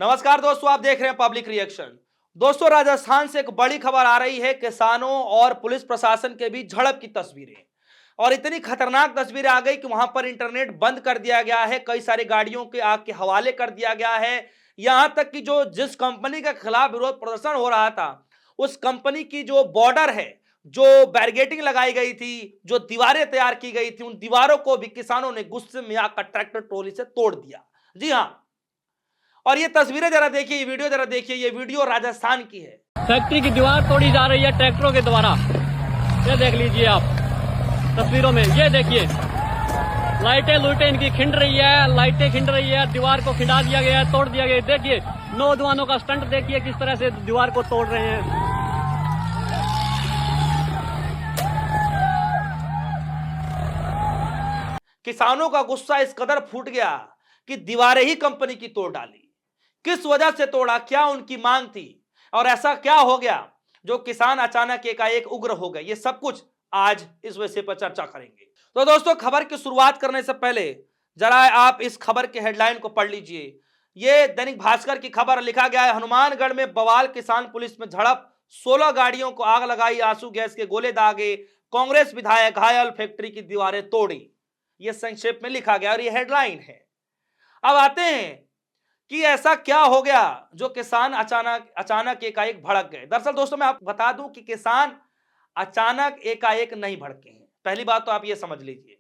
नमस्कार दोस्तों, आप देख रहे हैं पब्लिक रिएक्शन। दोस्तों, राजस्थान से एक बड़ी खबर आ रही है। किसानों और पुलिस प्रशासन के बीच झड़प की तस्वीरें, और इतनी खतरनाक तस्वीरें आ गई कि वहां पर इंटरनेट बंद कर दिया गया है, कई सारी गाड़ियों के आग के हवाले कर दिया गया है। यहां तक कि जिस कंपनी के खिलाफ विरोध प्रदर्शन हो रहा था, उस कंपनी की जो बॉर्डर है, जो बैरिकेडिंग लगाई गई थी, जो दीवारें तैयार की गई थी, उन दीवारों को भी किसानों ने गुस्से में आकर ट्रैक्टर ट्रॉली से तोड़ दिया। जी हाँ, और ये तस्वीरें जरा देखिए, ये वीडियो जरा देखिए। ये वीडियो राजस्थान की है। फैक्ट्री की दीवार तोड़ी जा रही है ट्रैक्टरों के द्वारा। ये देख लीजिए आप तस्वीरों में, ये देखिए लाइटें लुइटें इनकी खिंड रही है, लाइटें खिंड रही है, दीवार को खिंडा दिया गया है, तोड़ दिया गया है। देखिए नौजवानों का स्टंट देखिए किस तरह से दीवार को तोड़ रहे हैं। किसानों का गुस्सा इस कदर फूट गया कि दीवारें ही कंपनी की तोड़ डाली। किस वजह से तोड़ा, क्या उनकी मांग थी, और ऐसा क्या हो गया जो किसान अचानक एकाएक उग्र हो गए, ये सब कुछ आज इस विषय पर चर्चा करेंगे। तो दोस्तों, खबर की शुरुआत करने से पहले जरा आप इस खबर के हेडलाइन को पढ़ लीजिए। ये दैनिक भास्कर की खबर, लिखा गया है हनुमानगढ़ में बवाल, किसान पुलिस में झड़प, 16 गाड़ियों को आग लगाई, आंसू गैस के गोले दागे, कांग्रेस विधायक घायल, फैक्ट्री की दीवारें तोड़ी। यह संक्षेप में लिखा गया और यह हेडलाइन है। अब आते हैं कि ऐसा क्या हो गया जो किसान अचानक अचानक एकाएक भड़क गए। दरअसल दोस्तों, मैं आपको बता दूं कि किसान अचानक एकाएक नहीं भड़के हैं। पहली बात तो आप ये समझ लीजिए,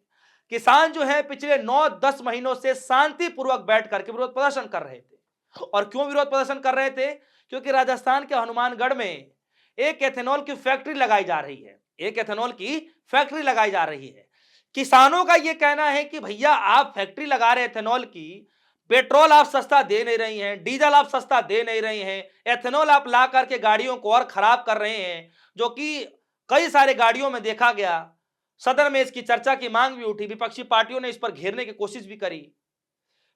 किसान जो है पिछले 9-10 महीनों से शांतिपूर्वक बैठ करके विरोध प्रदर्शन कर रहे थे। और क्यों विरोध प्रदर्शन कर रहे थे? क्योंकि राजस्थान के हनुमानगढ़ में एक एथेनॉल की फैक्ट्री लगाई जा रही है। एक एथेनॉल की फैक्ट्री लगाई जा रही है। किसानों का यह कहना है कि भैया, आप फैक्ट्री लगा रहे एथेनॉल की, पेट्रोल आप सस्ता दे नहीं रही हैं, डीजल आप सस्ता दे नहीं रही हैं, एथेनॉल आप ला करके गाड़ियों को और खराब कर रहे हैं, जो कि कई सारे गाड़ियों में देखा गया। सदन में इसकी चर्चा की मांग भी उठी, विपक्षी पार्टियों ने इस पर घेरने की कोशिश भी करी।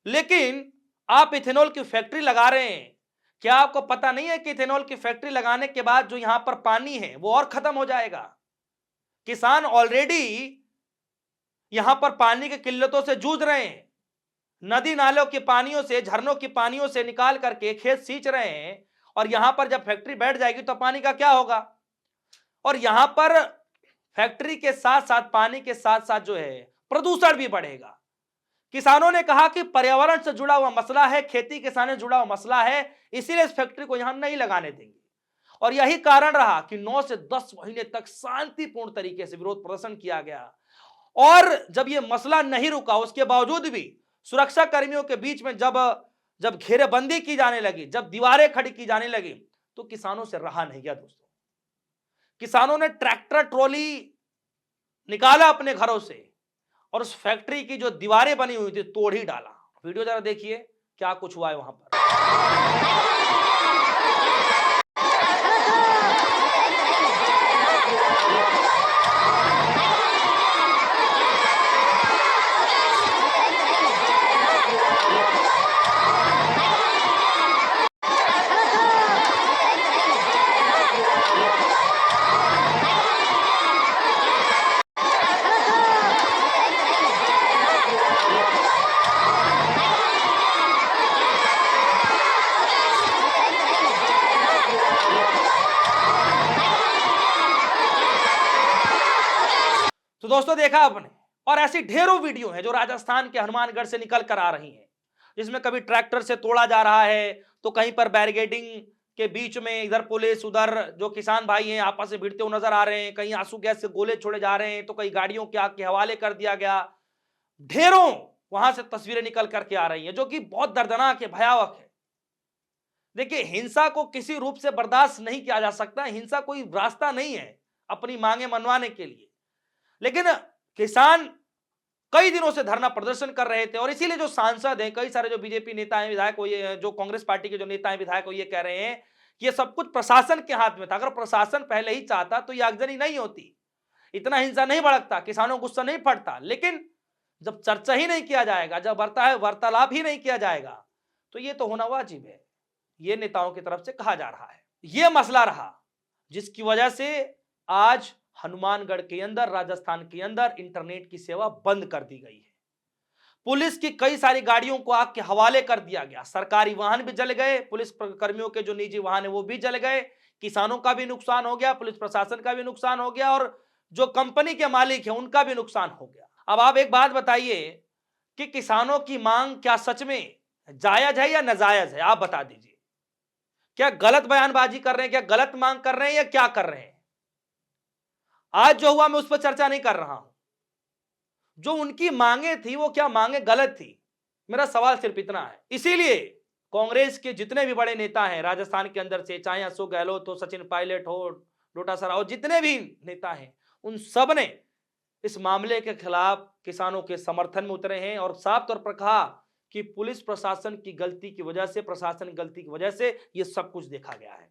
लेकिन आप इथेनॉल की फैक्ट्री लगा रहे हैं, क्या आपको पता नहीं है कि इथेनॉल की फैक्ट्री लगाने के बाद जो यहां पर पानी है वो और खत्म हो जाएगा। किसान ऑलरेडी यहां पर पानी की किल्लतों से जूझ रहे हैं। नदी नालों के पानियों से, झरनों की पानियों से निकाल करके खेत सींच रहे हैं, और यहां पर जब फैक्ट्री बैठ जाएगी तो पानी का क्या होगा? और यहां पर फैक्ट्री के साथ साथ, पानी के साथ साथ जो है प्रदूषण भी बढ़ेगा। किसानों ने कहा कि पर्यावरण से जुड़ा हुआ मसला है, खेती किसानी से जुड़ा हुआ मसला है, इसीलिए इस फैक्ट्री को यहां नहीं लगाने देंगे। और यही कारण रहा कि 9 से 10 महीने तक शांतिपूर्ण तरीके से विरोध प्रदर्शन किया गया। और जब यह मसला नहीं रुका, उसके बावजूद भी सुरक्षा कर्मियों के बीच में जब जब घेरेबंदी की जाने लगी, जब दीवारें खड़ी की जाने लगी, तो किसानों से रहा नहीं गया। दोस्तों, किसानों ने ट्रैक्टर ट्रॉली निकाला अपने घरों से और उस फैक्ट्री की जो दीवारें बनी हुई थी तोड़ ही डाला। वीडियो जरा देखिए क्या कुछ हुआ है वहां पर। तो दोस्तों, देखा आपने, और ऐसी ढेरों वीडियो हैं जो राजस्थान के हनुमानगढ़ से निकल कर आ रही हैं, जिसमें कभी ट्रैक्टर से तोड़ा जा रहा है, तो कहीं पर बैरिकेडिंग के बीच में इधर पुलिस, उधर जो किसान भाई हैं आपस में भिड़ते हुए नजर आ रहे हैं, कहीं आंसू गैस से गोले छोड़े जा रहे हैं, तो कई गाड़ियों के आग के हवाले कर दिया गया। ढेरों वहां से तस्वीरें निकल करके आ रही हैं, जो कि बहुत दर्दनाक है, भयावह है। देखिए, हिंसा को किसी रूप से बर्दाश्त नहीं किया जा सकता। हिंसा कोई रास्ता नहीं है अपनी मांगे मनवाने के लिए। लेकिन किसान कई दिनों से धरना प्रदर्शन कर रहे थे, और इसीलिए जो सांसद हैं, कई सारे जो बीजेपी नेता हैं, विधायक, वो ये जो कांग्रेस पार्टी के जो नेता हैं, विधायक, वो ये कह रहे हैं कि ये सब कुछ प्रशासन के हाथ में था। अगर प्रशासन पहले ही चाहता तो ये आगजनी नहीं होती, इतना हिंसा नहीं भड़कता, किसानों को गुस्सा नहीं फटता। लेकिन जब चर्चा ही नहीं किया जाएगा, जब वार्तालाप ही नहीं किया जाएगा, तो ये तो होना वाजिब है। ये नेताओं की तरफ से कहा जा रहा है। ये मसला रहा जिसकी वजह से आज हनुमानगढ़ के अंदर, राजस्थान के अंदर इंटरनेट की सेवा बंद कर दी गई है। पुलिस की कई सारी गाड़ियों को आग के हवाले कर दिया गया, सरकारी वाहन भी जल गए, पुलिस कर्मियों के जो निजी वाहन है वो भी जल गए, किसानों का भी नुकसान हो गया, पुलिस प्रशासन का भी नुकसान हो गया और जो कंपनी के मालिक हैं उनका भी नुकसान हो गया। अब आप एक बात बताइए कि किसानों की मांग क्या सच में जायज है या नाजायज है? आप बता दीजिए। क्या गलत बयानबाजी कर रहे हैं, क्या गलत मांग कर रहे हैं या क्या कर रहे हैं? आज जो हुआ मैं उस पर चर्चा नहीं कर रहा हूं। जो उनकी मांगे थी वो क्या मांगे गलत थी? मेरा सवाल सिर्फ इतना है। इसीलिए कांग्रेस के जितने भी बड़े नेता हैं राजस्थान के अंदर से, चाहे अशोक गहलोत हो, सचिन पायलट हो, डोटासरा हो, जितने भी नेता हैं उन सब ने इस मामले के खिलाफ किसानों के समर्थन में उतरे हैं और साफ तौर पर कहा कि पुलिस प्रशासन की गलती की वजह से, प्रशासन की गलती की वजह से ये सब कुछ देखा गया है,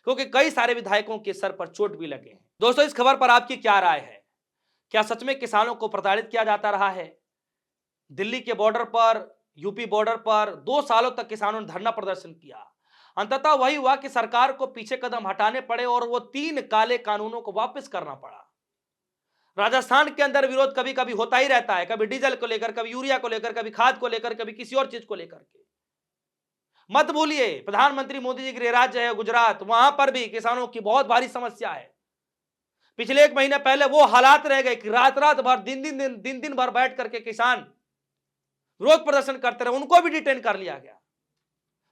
क्योंकि कई सारे विधायकों के सर पर चोट भी लगे हैं। दोस्तों, इस खबर पर आपकी क्या राय है? क्या सच में किसानों को प्रताड़ित किया जाता रहा है? दिल्ली के बॉर्डर पर, यूपी बॉर्डर पर 2 सालों तक किसानों ने धरना प्रदर्शन किया। अंततः वही हुआ कि सरकार को पीछे कदम हटाने पड़े और वो 3 काले कानूनों को वापस करना पड़ा। राजस्थान के अंदर विरोध कभी कभी होता ही रहता है, कभी डीजल को लेकर, कभी यूरिया को लेकर, कभी खाद को लेकर, कभी किसी और चीज को लेकर के। मत भूलिए, प्रधानमंत्री मोदी जी गृह राज्य है गुजरात, वहां पर भी किसानों की बहुत भारी समस्या है। पिछले 1 महीने पहले वो हालात रह गए कि रात रात भर, दिन भर बैठ करके किसान विरोध प्रदर्शन करते रहे, उनको भी डिटेन कर लिया गया।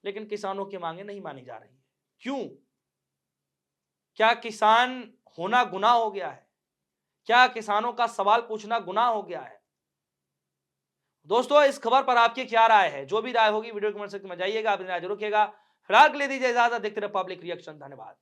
लेकिन किसानों की मांगे नहीं मानी जा रही है। क्यों? क्या किसान होना गुनाह हो गया है? क्या किसानों का सवाल पूछना गुनाह हो गया है? दोस्तों, इस खबर पर आपकी क्या राय है? जो भी राय होगी वीडियो कमेंट सेक्शन में जाइएगा, अपनी राय जरूर रखिएगा। फिलहाल के लिए दीजिए इजाजत, देखते रहे पब्लिक रिएक्शन। धन्यवाद।